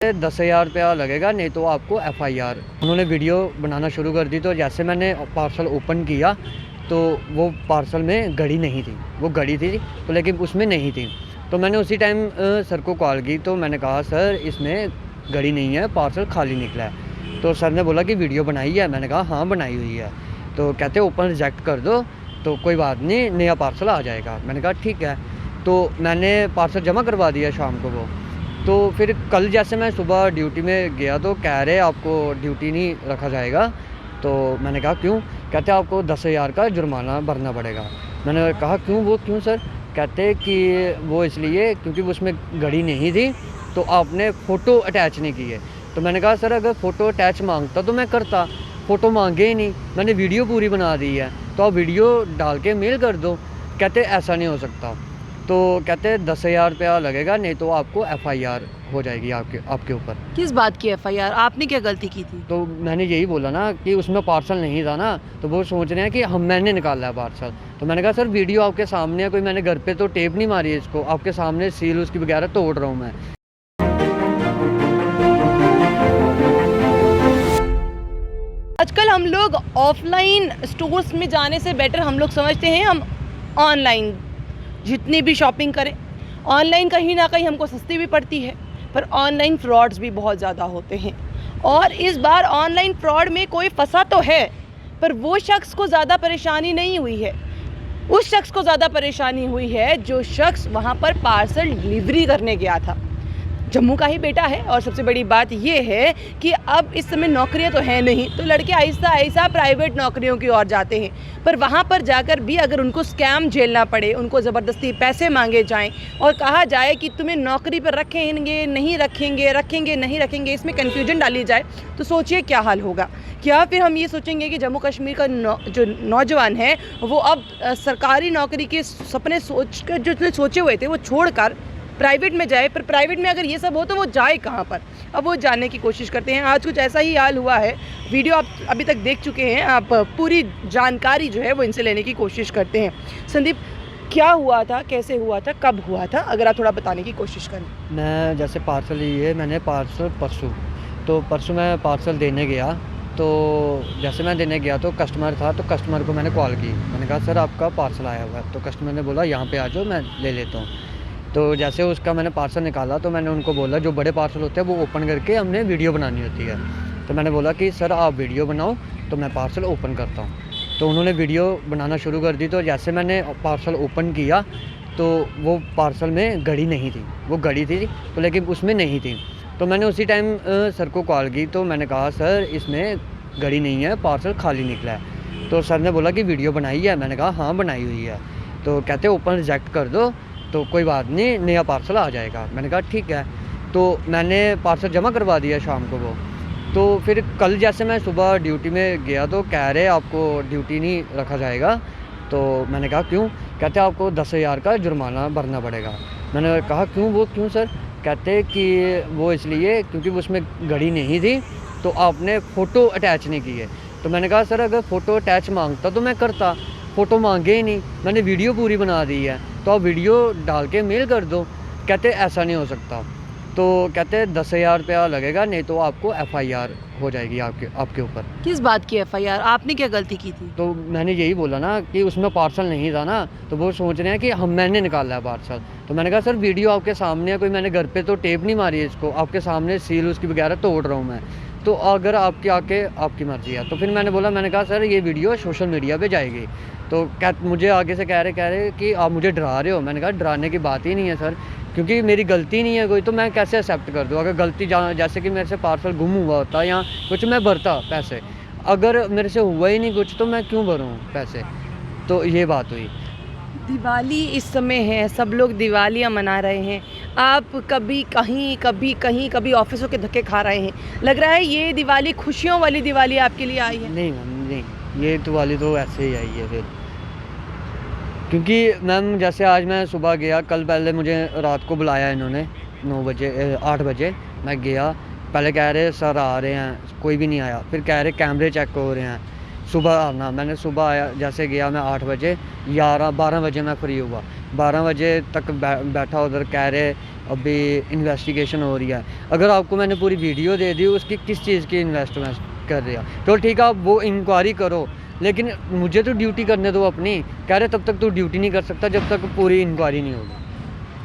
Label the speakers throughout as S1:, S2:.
S1: 10,000 रुपया लगेगा, नहीं तो आपको FIR। उन्होंने वीडियो बनाना शुरू कर दी। तो जैसे मैंने पार्सल ओपन किया तो वो पार्सल में घड़ी नहीं थी, वो घड़ी थी तो लेकिन उसमें नहीं थी। तो मैंने उसी टाइम सर को कॉल की, तो मैंने कहा सर इसमें घड़ी नहीं है, पार्सल खाली निकला है। तो सर ने बोला कि वीडियो बनाई है, मैंने कहा हाँ बनाई हुई है। तो कहते ओपन रिजेक्ट कर दो तो कोई बात नहीं, नया पार्सल आ जाएगा। मैंने कहा ठीक है। तो मैंने पार्सल जमा करवा दिया शाम को वो। तो फिर कल जैसे मैं सुबह ड्यूटी में गया तो कह रहे आपको ड्यूटी नहीं रखा जाएगा। तो मैंने कहा क्यों? कहते आपको 10,000 का जुर्माना भरना पड़ेगा। मैंने कहा क्यों, वो क्यों सर? कहते कि वो इसलिए क्योंकि उसमें घड़ी नहीं थी तो आपने फ़ोटो अटैच नहीं की है। तो मैंने कहा सर अगर फ़ोटो अटैच मांगता तो मैं करता, फ़ोटो मांगे ही नहीं, मैंने वीडियो पूरी बना दी है, तो आप वीडियो डाल के मेल कर दो। कहते ऐसा नहीं हो सकता। तो कहते 10,000 रुपया लगेगा, नहीं तो आपको FIR हो जाएगी आपके ऊपर।
S2: किस बात की FIR? आपने क्या गलती की थी?
S1: तो मैंने यही बोला ना कि उसमें पार्सल नहीं था ना, तो वो सोच रहे हैं कि मैंने निकाला है पार्सल। तो मैंने कहा सर वीडियो आपके सामने है, कोई मैंने घर पे तो टेप नहीं मारी है इसको, आपके सामने सील उसकी वगैरह तोड़ रहा हूँ मैं।
S2: आजकल हम लोग ऑफलाइन स्टोर्स में जाने से बेटर हम लोग समझते हैं हम ऑनलाइन जितनी भी शॉपिंग करें। ऑनलाइन कहीं ना कहीं हमको सस्ती भी पड़ती है, पर ऑनलाइन फ्रॉड्स भी बहुत ज़्यादा होते हैं। और इस बार ऑनलाइन फ्रॉड में कोई फंसा तो है, पर वो शख्स को ज़्यादा परेशानी नहीं हुई है। उस शख्स को ज़्यादा परेशानी हुई है जो शख्स वहाँ पर पार्सल डिलीवरी करने गया था। जम्मू का ही बेटा है। और सबसे बड़ी बात ये है कि अब इस समय नौकरियां तो हैं नहीं, तो लड़के आहिस्ता आहिस्ता प्राइवेट नौकरियों की ओर जाते हैं। पर वहाँ पर जाकर भी अगर उनको स्कैम झेलना पड़े, उनको ज़बरदस्ती पैसे मांगे जाएं और कहा जाए कि तुम्हें नौकरी पर रखेंगे नहीं रखेंगे, रखेंगे नहीं रखेंगे, इसमें कन्फ्यूजन डाली जाए, तो सोचिए क्या हाल होगा। क्या फिर हम ये सोचेंगे कि जम्मू कश्मीर का जो नौजवान है वो अब सरकारी नौकरी के सपने सोच कर जो उसने सोचे हुए थे वो छोड़कर प्राइवेट में जाए? पर प्राइवेट में अगर ये सब हो तो वो जाए कहाँ पर? अब वो जानने की कोशिश करते हैं। आज कुछ ऐसा ही हाल हुआ है। वीडियो आप अभी तक देख चुके हैं, आप पूरी जानकारी जो है वो इनसे लेने की कोशिश करते हैं। संदीप, क्या हुआ था, कैसे हुआ था, कब हुआ था, अगर आप थोड़ा बताने की कोशिश करें।
S1: मैं जैसे पार्सल लिए, मैंने पार्सल परसों मैं पार्सल देने गया। तो जैसे मैं देने गया तो कस्टमर था, तो कस्टमर को मैंने कॉल की। मैंने कहा सर आपका पार्सल आया हुआ है। तो कस्टमर ने बोला यहाँ पे आ जाओ, मैं ले लेता हूँ। तो जैसे उसका मैंने पार्सल निकाला तो मैंने उनको बोला जो बड़े पार्सल होते हैं वो ओपन करके हमने वीडियो बनानी होती है। तो मैंने बोला कि सर आप वीडियो बनाओ तो मैं पार्सल ओपन करता हूँ। तो उन्होंने वीडियो बनाना शुरू कर दी। तो जैसे मैंने पार्सल ओपन किया तो वो पार्सल में घड़ी नहीं थी, वो घड़ी थी तो लेकिन उसमें नहीं थी। तो मैंने उसी टाइम सर को कॉल की। तो मैंने कहा सर इसमें घड़ी नहीं है, पार्सल खाली निकला है। तो सर ने बोला कि वीडियो बनाई है, मैंने कहा हाँ बनाई हुई है। तो कहते ओपन रिजेक्ट कर दो तो कोई बात नहीं, नया पार्सल आ जाएगा। मैंने कहा ठीक है। तो मैंने पार्सल जमा करवा दिया शाम को वो। तो फिर कल जैसे मैं सुबह ड्यूटी में गया तो कह रहे आपको ड्यूटी नहीं रखा जाएगा। तो मैंने कहा क्यों? कहते आपको 10,000 का जुर्माना भरना पड़ेगा। मैंने कहा क्यों, वो क्यों सर? कहते कि वो इसलिए क्योंकि उसमें घड़ी नहीं थी तो आपने फ़ोटो अटैच नहीं की है। तो मैंने कहा सर अगर फ़ोटो अटैच मांगता तो मैं करता, फ़ोटो मांगे ही नहीं, मैंने वीडियो पूरी बना दी है, तो आप वीडियो डाल के मेल कर दो। कहते ऐसा नहीं हो सकता। तो कहते 10,000 रुपया लगेगा, नहीं तो आपको FIR हो जाएगी आपके ऊपर।
S2: किस बात की FIR? आपने क्या गलती की थी?
S1: तो मैंने यही बोला ना कि उसमें पार्सल नहीं था ना, तो वो सोच रहे हैं कि मैंने निकाला है पार्सल। तो मैंने कहा सर वीडियो आपके सामने है, कोई मैंने घर पे तो टेप नहीं मारी है इसको, आपके सामने सील उसकी वगैरह तोड़ रहा हूँ मैं। तो अगर आपकी मर्ज़ी है। तो फिर मैंने कहा सर ये वीडियो सोशल मीडिया पे जाएगी। तो मुझे आगे से कह रहे कि आप मुझे डरा रहे हो। मैंने कहा डराने की बात ही नहीं है सर, क्योंकि मेरी गलती नहीं है कोई, तो मैं कैसे एक्सेप्ट कर दूँ? अगर गलती जैसे कि मेरे से पार्सल गुम हुआ होता या कुछ, मैं भरता पैसे। अगर मेरे से हुआ ही नहीं कुछ तो मैं क्यों भरूँ पैसे? तो ये बात हुई।
S2: दिवाली इस समय है, सब लोग दिवालियाँ मना रहे हैं। आप कभी कहीं कभी ऑफिसों के धक्के खा रहे हैं। लग रहा है ये दिवाली खुशियों वाली दिवाली आपके लिए आई है।
S1: नहीं मैम नहीं, ये दिवाली तो ऐसे ही आई है फिर। क्योंकि मैम जैसे आज मैं सुबह गया, कल पहले मुझे रात को बुलाया इन्होंने 8 बजे मैं गया। पहले कह रहे सर आ रहे हैं, कोई भी नहीं आया। फिर कह रहे कैमरे चेक हो रहे हैं, सुबह आना। मैंने सुबह आया, जैसे गया मैं 8 बजे, 12 बजे मैं फ्री हुआ। 12 बजे तक बैठा उधर, कह रहे अभी इन्वेस्टिगेशन हो रही है। अगर आपको मैंने पूरी वीडियो दे दी उसकी किस चीज़ की इन्वेस्टमेंट कर रही है, तो ठीक है आप वो इंक्वायरी करो, लेकिन मुझे तो ड्यूटी करने दो अपनी। कह रहे तब तक तो ड्यूटी नहीं कर सकता जब तक पूरी इंक्वायरी नहीं होगी।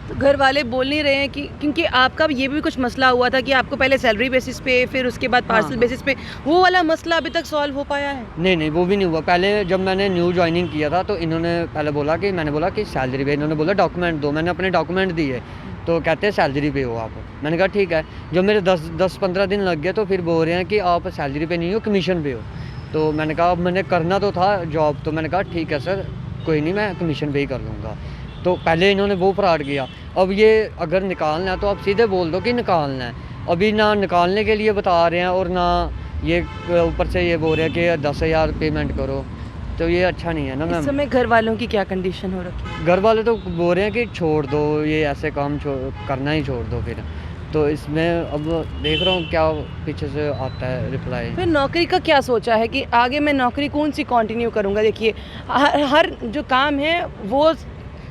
S2: तो घर वाले बोल नहीं रहे हैं कि, क्योंकि आपका ये भी कुछ मसला हुआ था कि आपको पहले सैलरी बेसिस पे, फिर उसके बाद पार्सल
S1: हाँ।
S2: बेसिस पे, वो वाला मसला अभी तक सॉल्व हो पाया है?
S1: नहीं, वो भी नहीं हुआ। पहले जब मैंने न्यू जॉइनिंग किया था तो इन्होंने पहले बोला कि, मैंने बोला कि सैलरी पे, इन्होंने बोला डॉक्यूमेंट दो। मैंने अपने डॉक्यूमेंट दिए तो कहते हैं सैलरी पे हो आप। मैंने कहा ठीक है। जब मेरे 10-15 दिन लग गए तो फिर बोल रहे हैं कि आप सैलरी पे नहीं हो, कमीशन पे हो। तो मैंने कहा अब मैंने करना तो था जॉब, तो मैंने कहा ठीक है सर, कोई नहीं, मैं कमीशन पे ही कर लूँगा। तो पहले इन्होंने वो फ्रॉड किया। अब ये अगर निकालना है तो आप सीधे बोल दो कि निकालना है। अभी ना निकालने के लिए बता रहे हैं और ना ये ऊपर से ये बोल रहे हैं कि 10,000 पेमेंट करो, तो ये अच्छा नहीं है ना
S2: इस
S1: मैम।
S2: समय घर वालों की क्या कंडीशन हो रखी है?
S1: घर वाले तो बोल रहे हैं कि छोड़ दो, ये ऐसे काम करना ही छोड़ दो फिर। तो इसमें अब देख रहा हूँ क्या पीछे से आता है रिप्लाई।
S2: फिर नौकरी का क्या सोचा है कि आगे मैं नौकरी कौन सी कंटिन्यू करूँगा? देखिए, हर जो काम है वो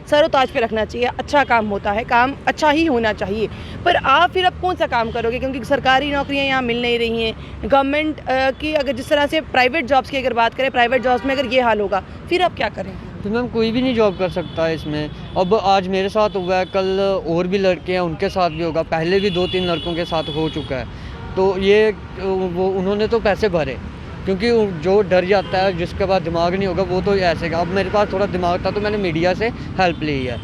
S2: सरोताज पे रखना चाहिए। अच्छा काम होता है, काम अच्छा ही होना चाहिए, पर आप फिर अब कौन सा काम करोगे? क्योंकि सरकारी नौकरियां यहाँ मिल नहीं रही हैं। गवर्नमेंट की अगर जिस तरह से प्राइवेट जॉब्स की अगर बात करें, प्राइवेट जॉब्स में अगर ये हाल होगा फिर आप क्या करेंगे?
S1: तो मैम कोई भी नहीं जॉब कर सकता है इसमें। अब आज मेरे साथ हुआ है, कल और भी लड़के हैं उनके साथ भी होगा, पहले भी 2-3 लड़कों के साथ हो चुका है। तो ये वो उन्होंने तो पैसे भरे, क्योंकि जो डर जाता है, जिसके पास दिमाग नहीं होगा वो तो ऐसे का। अब मेरे पास थोड़ा दिमाग था तो मैंने मीडिया से हेल्प ली है।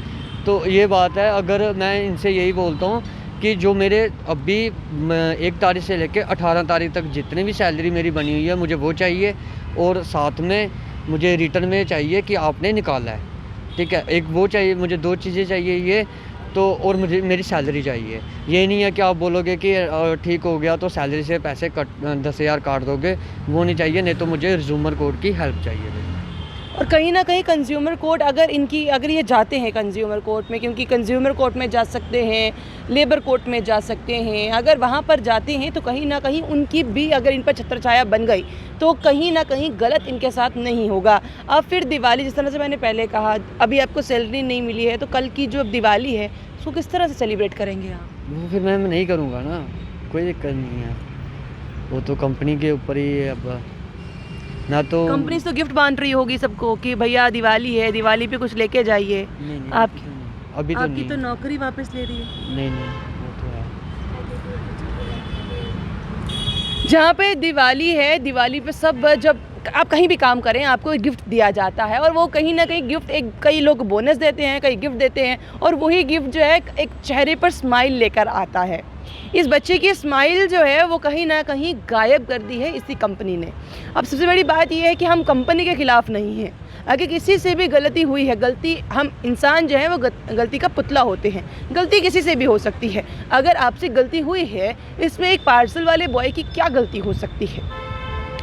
S1: तो ये बात है। अगर मैं इनसे यही बोलता हूँ कि जो मेरे अभी 1 तारीख से लेकर 18 तारीख तक जितनी भी सैलरी मेरी बनी हुई है मुझे वो चाहिए, और साथ में मुझे रिटर्न में चाहिए कि आपने निकाला है, ठीक है। एक वो चाहिए, मुझे 2 चीज़ें चाहिए ये तो, और मुझे मेरी सैलरी चाहिए। ये नहीं है कि आप बोलोगे कि ठीक हो गया तो सैलरी से पैसे 10,000 काट दोगे, वो नहीं चाहिए। नहीं तो मुझे रिज्यूमर कोड की हेल्प चाहिए।
S2: और कहीं ना कहीं कंज्यूमर कोर्ट अगर ये जाते हैं कंज्यूमर कोर्ट में, क्योंकि कंज्यूमर कोर्ट में जा सकते हैं, लेबर कोर्ट में जा सकते हैं, अगर वहाँ पर जाते हैं तो कहीं ना कहीं उनकी भी अगर इन पर छत्रछाया बन गई तो कहीं ना कहीं गलत इनके साथ नहीं होगा। अब फिर दिवाली, जिस तरह से मैंने पहले कहा, अभी आपको सैलरी नहीं मिली है तो कल की जो दिवाली है उसको किस तरह से सेलिब्रेट करेंगे आप?
S1: वो फिर मैं नहीं करूँगा ना, कोई दिक्कत नहीं है, वो तो कंपनी के ऊपर ही है। अब ना तो
S2: कंपनी तो गिफ्ट बांट रही होगी सबको कि भैया दिवाली है, दिवाली पे कुछ लेके जाइए।
S1: नहीं,
S2: आपकी
S1: अभी तो
S2: आपकी
S1: नहीं।
S2: तो नौकरी वापस ले रही है।
S1: नहीं, वो तो है।
S2: जहाँ पे दिवाली है, दिवाली पे सब, जब आप कहीं भी काम करें आपको एक गिफ्ट दिया जाता है, और वो कहीं ना कहीं गिफ्ट, कई लोग बोनस देते हैं, कई गिफ्ट देते हैं, और वही गिफ्ट जो है एक चेहरे पर स्माइल लेकर आता है। इस बच्चे की स्माइल जो है वो कहीं ना कहीं गायब कर दी है इसी कंपनी ने। अब सबसे बड़ी बात यह है कि हम कंपनी के ख़िलाफ़ नहीं हैं। अगर किसी से भी गलती हुई है, गलती, हम इंसान जो है वो गलती का पुतला होते हैं, गलती किसी से भी हो सकती है। अगर आपसे गलती हुई है, इसमें एक पार्सल वाले बॉय की क्या गलती हो सकती है?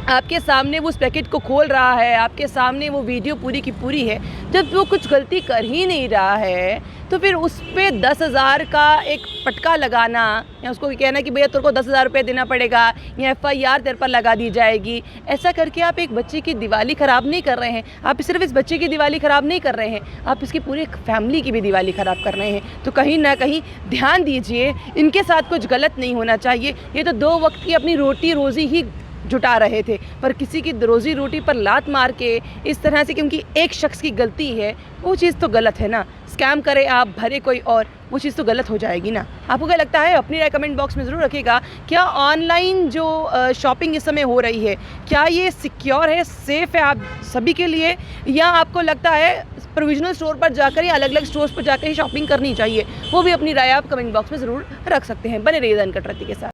S2: आपके सामने वो उस पैकेट को खोल रहा है, आपके सामने वो वीडियो पूरी की पूरी है। जब वो कुछ गलती कर ही नहीं रहा है तो फिर उस पर 10,000 का एक पटका लगाना, या उसको कहना कि भैया तेरे को 10,000 रुपये देना पड़ेगा, या FIR तेरे पर लगा दी जाएगी, ऐसा करके आप एक बच्चे की दिवाली ख़राब नहीं कर रहे हैं। आप सिर्फ इस बच्चे की दिवाली ख़राब नहीं कर रहे हैं, आप इसकी पूरी फैमिली की भी दिवाली ख़राब कर रहे हैं। तो कहीं ना कहीं ध्यान दीजिए, इनके साथ कुछ गलत नहीं होना चाहिए। ये तो 2 वक्त की अपनी रोटी रोज़ी ही जुटा रहे थे, पर किसी की रोज़ी रोटी पर लात मार के इस तरह से, क्योंकि एक शख्स की गलती है, वो चीज़ तो गलत है ना। स्कैम करे आप, भरे कोई और, वो चीज़ तो गलत हो जाएगी ना। आपको क्या लगता है? अपनी राय कमेंट बॉक्स में ज़रूर रखिएगा। क्या ऑनलाइन जो शॉपिंग इस समय हो रही है, क्या ये सिक्योर है, सेफ़ है आप सभी के लिए, या आपको लगता है प्रोविजनल स्टोर पर जाकर या अलग अलग स्टोर्स पर जाकर ही शॉपिंग करनी चाहिए? वो भी अपनी राय आप कमेंट बॉक्स में ज़रूर रख सकते हैं। बने रहिए अनकट रत्ती के साथ।